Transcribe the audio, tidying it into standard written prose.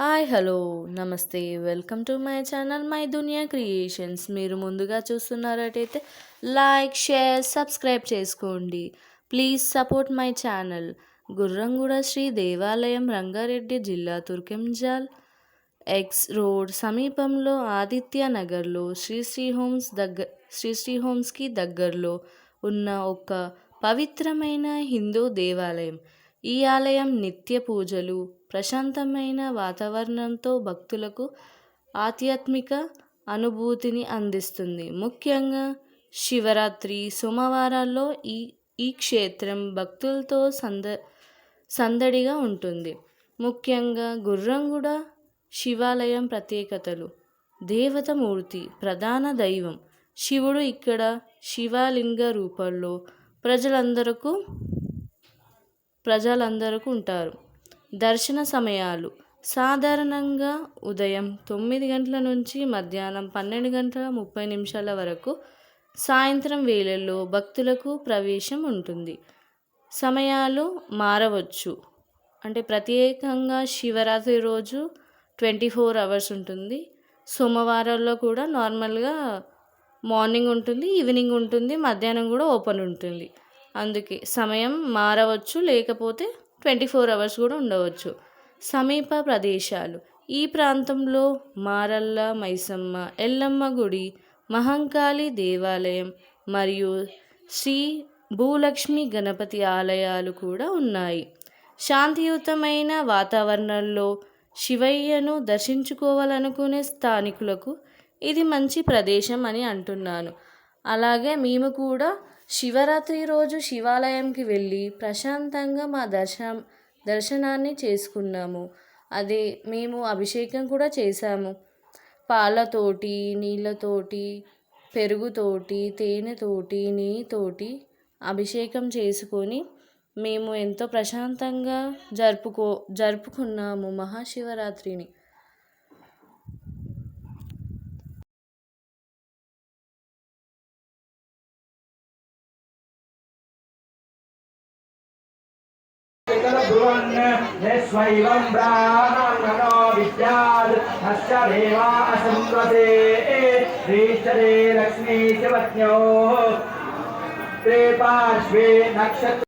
Hi hello నమస్తే welcome to my channel my Duniya creations. మీరు ముందుగా చూస్తున్నట్టయితే లైక్ షేర్ సబ్స్క్రైబ్ చేసుకోండి. Please support my channel. Gurramguda Shri దేవాలయం రంగారెడ్డి జిల్లా తుర్కెంజాల్ ఎక్స్ రోడ్ సమీపంలో ఆదిత్య నగర్లో శ్రీ హోమ్స్కి దగ్గరలో ఉన్న ఒక పవిత్రమైన హిందూ దేవాలయం. ఈ ఆలయం నిత్య పూజలు, ప్రశాంతమైన వాతావరణంతో భక్తులకు ఆధ్యాత్మిక అనుభూతిని అందిస్తుంది. ముఖ్యంగా శివరాత్రి సోమవారాల్లో ఈ ఈ క్షేత్రం భక్తులతో సందడిగా ఉంటుంది. ముఖ్యంగా గుర్రంగూడ శివాలయం ప్రత్యేకతలు: దేవతమూర్తి, ప్రధాన దైవం శివుడు ఇక్కడ శివలింగ రూపంలో ప్రజలందరకు ఉంటారు. దర్శన సమయాలు: సాధారణంగా ఉదయం 9 గంటల నుంచి మధ్యాహ్నం 12:30 వరకు. సాయంత్రం వేళల్లో భక్తులకు ప్రవేశం ఉంటుంది. సమయాలు మారవచ్చు. ప్రత్యేకంగా శివరాత్రి రోజు 24 అవర్స్ ఉంటుంది. సోమవారాల్లో కూడా నార్మల్గా మార్నింగ్ ఉంటుంది, ఈవినింగ్ ఉంటుంది, మధ్యాహ్నం కూడా ఓపెన్ ఉంటుంది. అందుకే సమయం మారవచ్చు, లేకపోతే 24 అవర్స్ కూడా ఉండవచ్చు. సమీప ప్రదేశాలు: ఈ ప్రాంతంలో మారల్ల మైసమ్మ, ఎల్లమ్మ గుడి, మహంకాళి దేవాలయం మరియు శ్రీ భూలక్ష్మి గణపతి ఆలయాలు కూడా ఉన్నాయి. శాంతియుతమైన వాతావరణంలో శివయ్యను దర్శించుకోవాలనుకునే స్థానికులకు ఇది మంచి ప్రదేశం అని అంటున్నాను. అలాగే మేము కూడా శివరాత్రి రోజు శివాలయంకి వెళ్ళి ప్రశాంతంగా మా దర్శనాన్ని చేసుకున్నాము. అదే మేము అభిషేకం కూడా చేశాము. పాలతోటి, నీళ్ళతోటి, పెరుగుతోటి, తేనెతోటి, నెయ్యితోటి అభిషేకం చేసుకొని మేము ఎంతో ప్రశాంతంగా జరుపుకున్నాము మహాశివరాత్రిని. स्वैवं ब्राह्मणो विद्याद् अस्य देवा असंवते श्रीश्चरे लक्ष्मी च पत्न्योः ते पार्श्वे नक्षत्र